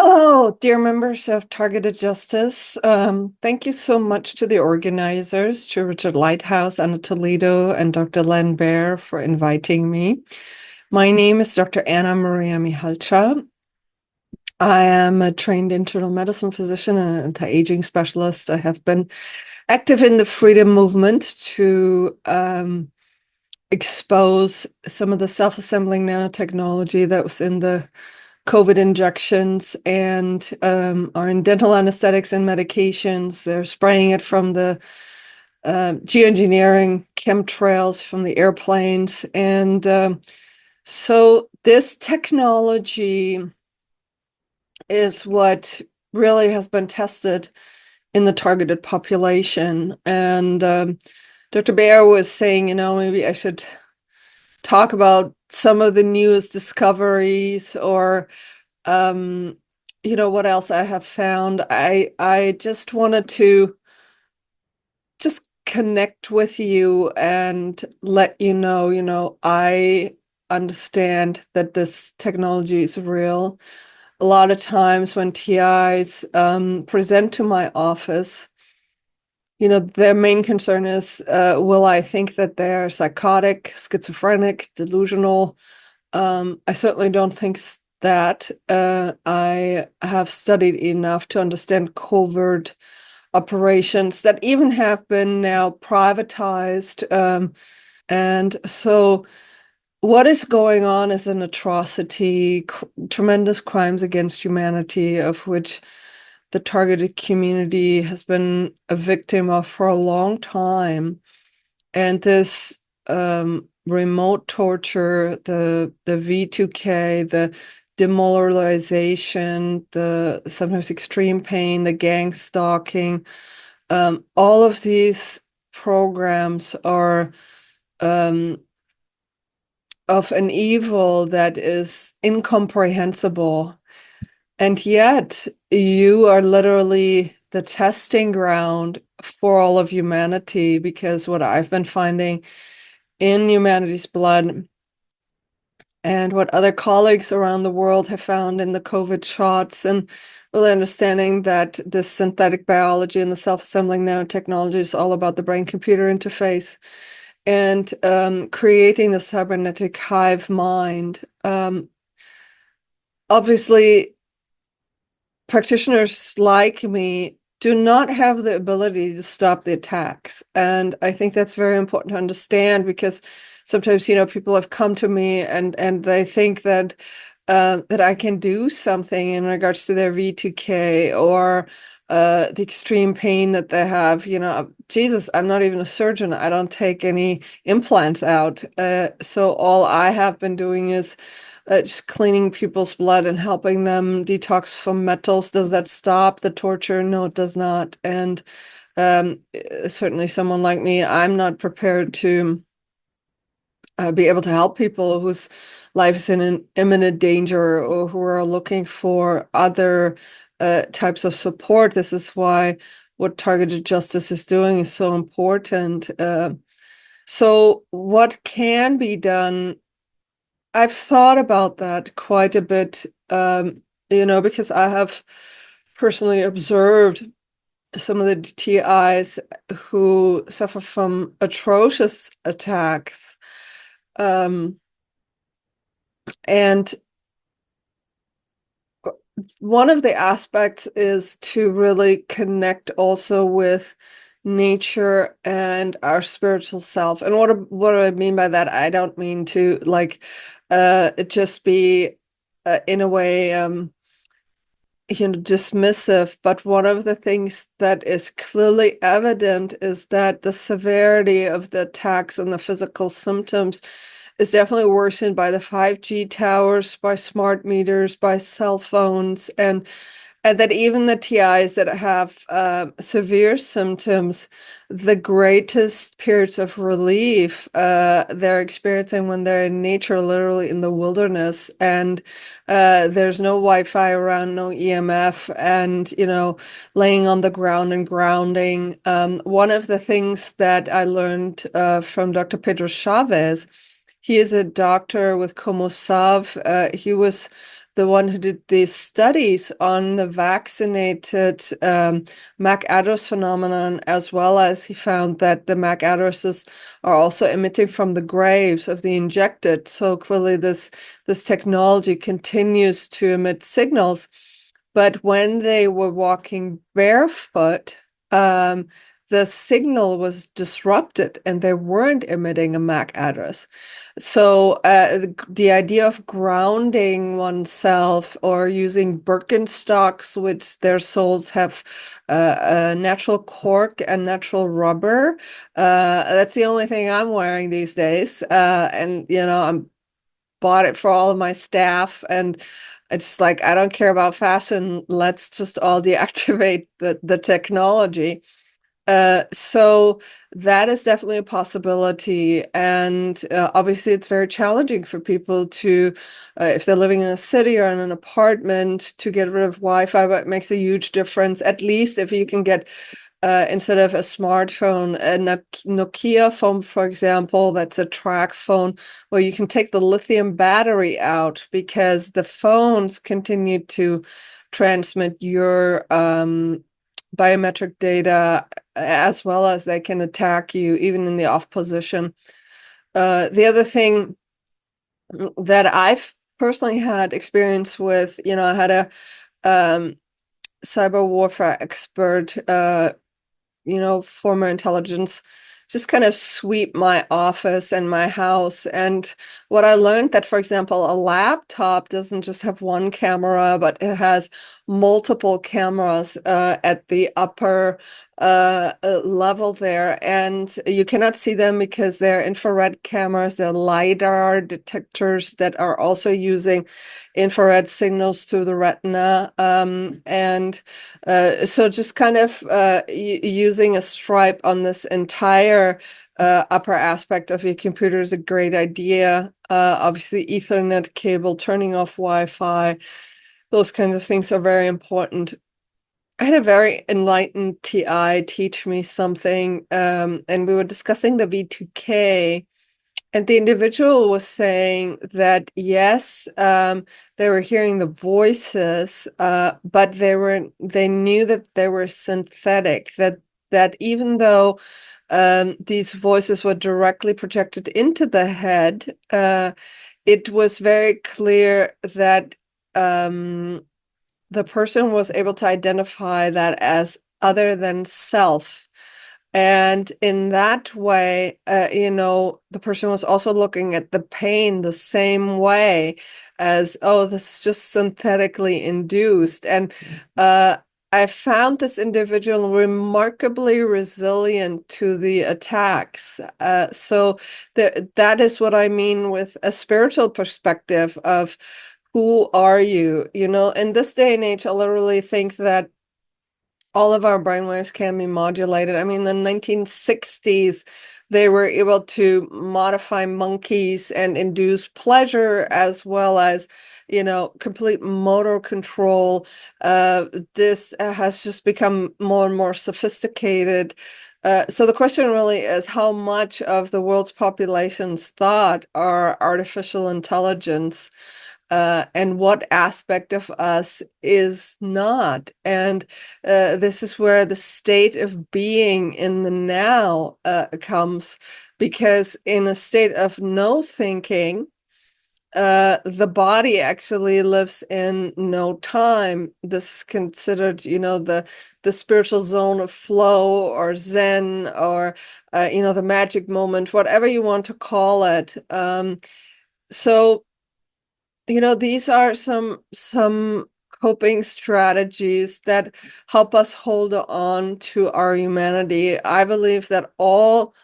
Hello, dear members of Targeted Justice. Thank you so much to the organizers, to Richard Lighthouse, Anna Toledo, and Dr. Len Baer for inviting me. My name is Dr. Ana Mihalcea. I am a trained internal medicine physician and anti-aging specialist. I have been active in the freedom movement to expose some of the self-assembling nanotechnology that was in the COVID injections and are in dental anesthetics and medications. They're spraying it from the geoengineering chemtrails from the airplanes. And so this technology is what really has been tested in the targeted population. And Dr. Baer was saying, maybe I should talk about some of the newest discoveries or what else I have found. I just wanted to just connect with you and let you know, I understand that this technology is real. A lot of times when TIs present to my office, their main concern is, will I think that they're psychotic, schizophrenic, delusional? I certainly don't think that. I have studied enough to understand covert operations that even have been now privatized. And so what is going on is an atrocity, tremendous crimes against humanity, of which the targeted community has been a victim of for a long time. And this remote torture, the V2K, the demoralization, the sometimes extreme pain, the gang stalking, all of these programs are of an evil that is incomprehensible. And yet you are literally the testing ground for all of humanity, because what I've been finding in humanity's blood and what other colleagues around the world have found in the COVID shots, and really understanding that this synthetic biology and the self-assembling nanotechnology is all about the brain-computer interface and creating the cybernetic hive mind. Obviously, practitioners like me do not have the ability to stop the attacks. And I think that's very important to understand, because sometimes, people have come to me and they think that that I can do something in regards to their V2K or the extreme pain that they have. Jesus, I'm not even a surgeon. I don't take any implants out. So all I have been doing is just cleaning people's blood and helping them detox from metals. Does that stop the torture? No, it does not. And certainly someone like me, I'm not prepared to be able to help people whose life is in an imminent danger or who are looking for other types of support. This is why what targeted justice is doing is so important. So what can be done? I've thought about that quite a bit, because I have personally observed some of the TIs who suffer from atrocious attacks. And one of the aspects is to really connect also with nature and our spiritual self. And what do I mean by that? I don't mean to just be in a way dismissive, but one of the things that is clearly evident is that the severity of the attacks and the physical symptoms is definitely worsened by the 5G towers, by smart meters, by cell phones, and that even the TIs that have severe symptoms, the greatest periods of relief they're experiencing when they're in nature, literally in the wilderness, and there's no Wi-Fi around, no EMF, and laying on the ground and grounding. One of the things that I learned from Dr. Pedro Chavez, he is a doctor with Como Sav. He was the one who did these studies on the vaccinated MAC address phenomenon, as well as he found that the MAC addresses are also emitting from the graves of the injected. So clearly this technology continues to emit signals. But when they were walking barefoot, the signal was disrupted and they weren't emitting a MAC address. So the idea of grounding oneself or using Birkenstocks, which their soles have a natural cork and natural rubber, that's the only thing I'm wearing these days. And, I'm bought it for all of my staff, and it's like, I don't care about fashion. Let's just all deactivate the technology. So that is definitely a possibility. And obviously, it's very challenging for people to, if they're living in a city or in an apartment, to get rid of Wi-Fi, but it makes a huge difference. At least if you can get, instead of a smartphone, a Nokia phone, for example, that's a track phone where you can take the lithium battery out, because the phones continue to transmit your biometric data, as well as they can attack you even in the off position. The other thing that I've personally had experience with, I had a cyber warfare expert, former intelligence, just kind of sweep my office and my house. And what I learned, that, for example, a laptop doesn't just have one camera, but it has multiple cameras at the upper level there. And you cannot see them because they're infrared cameras, they're LiDAR detectors that are also using infrared signals through the retina. So just kind of using a stripe on this entire upper aspect of your computer is a great idea. Obviously, Ethernet cable, turning off Wi-Fi, those kinds of things are very important. I had a very enlightened TI teach me something, and we were discussing the V2K. And the individual was saying that, yes, they were hearing the voices, but they knew that they were synthetic, that even though these voices were directly projected into the head, it was very clear that the person was able to identify that as other than self. And in that way, the person was also looking at the pain the same way as, oh, this is just synthetically induced. And I found this individual remarkably resilient to the attacks. So that is what I mean with a spiritual perspective of who are you? In this day and age, I literally think that all of our brainwaves can be modulated. I mean, in the 1960s, they were able to modify monkeys and induce pleasure, as well as, complete motor control. This has just become more and more sophisticated. So the question really is, how much of the world's population's thought are artificial intelligence? And what aspect of us is not. And this is where the state of being in the now comes, because in a state of no thinking, the body actually lives in no time. This is considered, the spiritual zone of flow, or Zen, or, the magic moment, whatever you want to call it. So these are some coping strategies that help us hold on to our humanity. I believe that all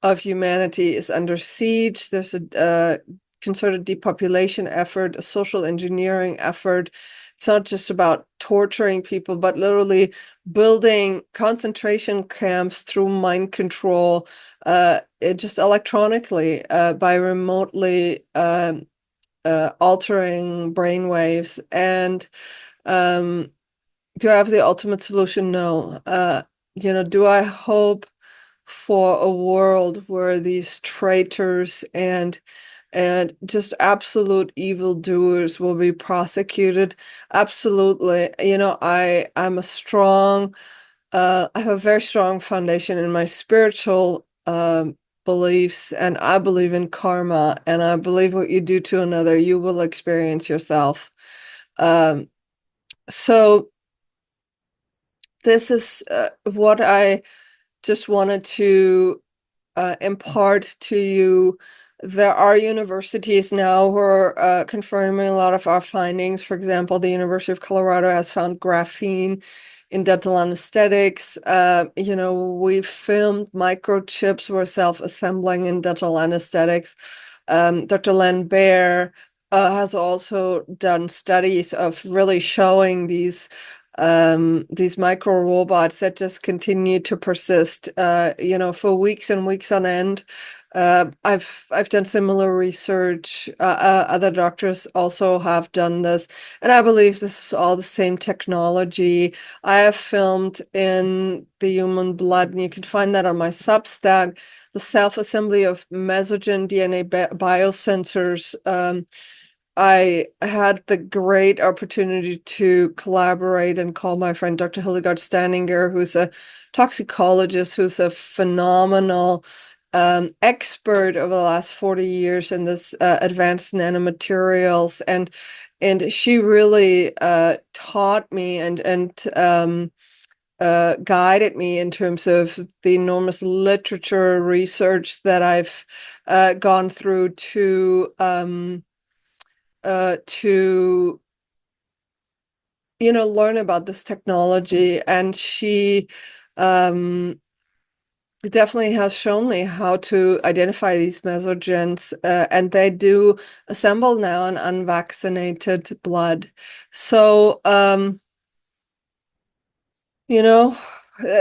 of humanity is under siege. There's a concerted depopulation effort, a social engineering effort. It's not just about torturing people, but literally building concentration camps through mind control, just electronically, by remotely altering brain waves. And do I have the ultimate solution? No. Do I hope for a world where these traitors and and just absolute evildoers will be prosecuted. Absolutely. I'm a strong, I have a very strong foundation in my spiritual beliefs, and I believe in karma, and I believe what you do to another, you will experience yourself. Um, so this is what I just wanted to impart to you. There are universities now who are confirming a lot of our findings. For example, the University of Colorado has found graphene in dental anesthetics. We filmed microchips were self-assembling in dental anesthetics. Dr. Len Baer has also done studies of really showing these micro robots that just continue to persist, for weeks and weeks on end. I've done similar research. Other doctors also have done this, and I believe this is all the same technology. I have filmed in the human blood, and you can find that on my Substack, the self-assembly of mesogen DNA biosensors. I had the great opportunity to collaborate and call my friend Dr. Hildegard Staninger, who's a toxicologist, who's a phenomenal expert over the last 40 years in this advanced nanomaterials, and she really taught me and guided me in terms of the enormous literature research that I've gone through to learn about this technology. And she definitely has shown me how to identify these mesogens, and they do assemble now in unvaccinated blood. So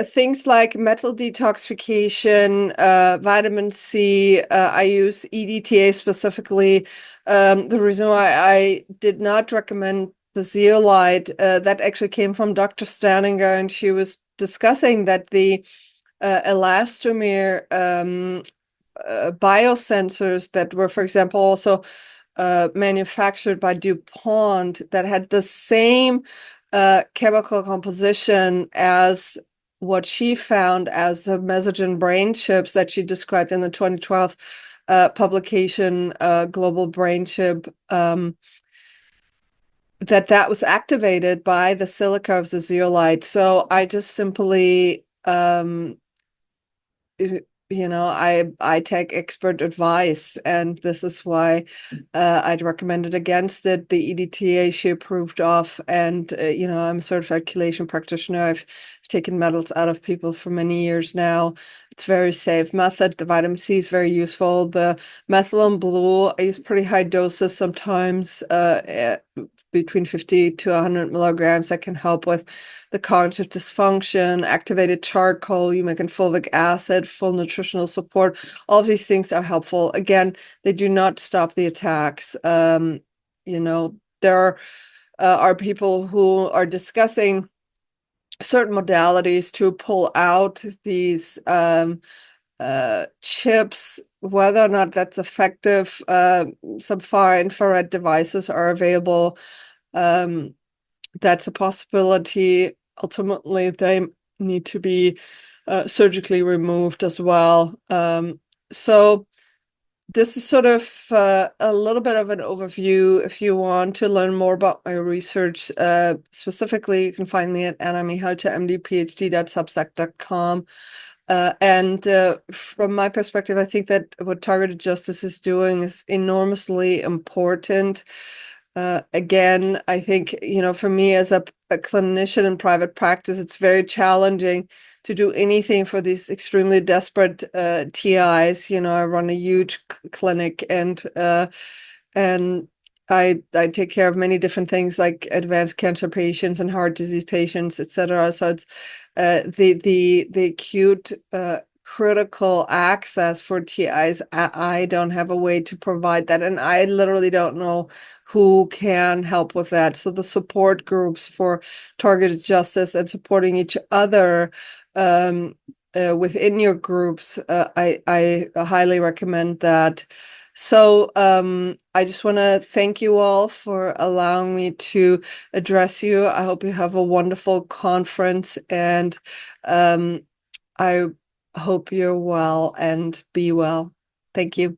things like metal detoxification, vitamin C. I use EDTA specifically. The reason why I did not recommend the zeolite, that actually came from Dr. Staninger, and she was discussing that the elastomer biosensors that were, for example, also manufactured by DuPont, that had the same chemical composition as what she found as the mesogen brain chips that she described in the 2012 publication, Global Brain Chip, that was activated by the silica of the zeolite. So I just simply I take expert advice, and this is why I'd recommended against it. The EDTA she approved of, and I'm a certified chelation practitioner. I've taken metals out of people for many years now. It's a very safe method. The vitamin C is very useful. The methylene blue, I use pretty high doses sometimes, between 50 to 100 milligrams. That can help with the cognitive dysfunction. Activated charcoal, you make in fulvic acid, full nutritional support. All of these things are helpful. Again, they do not stop the attacks. There are people who are discussing certain modalities to pull out these chips. Whether or not that's effective, some far infrared devices are available. That's a possibility. Ultimately, they need to be surgically removed as well. So this is sort of a little bit of an overview. If you want to learn more about my research, specifically, you can find me at Ana Mihalcea, MD, PhD.substack.com. And from my perspective, I think that what targeted justice is doing is enormously important. Again, I think, for me as a clinician in private practice, it's very challenging to do anything for these extremely desperate TIs. I run a huge clinic, and I take care of many different things like advanced cancer patients and heart disease patients, etc. So it's the acute critical access for TIs. I don't have a way to provide that, and I literally don't know who can help with that. So the support groups for targeted justice and supporting each other within your groups, I highly recommend that. So I just want to thank you all for allowing me to address you. I hope you have a wonderful conference, and I hope you're well and be well. Thank you.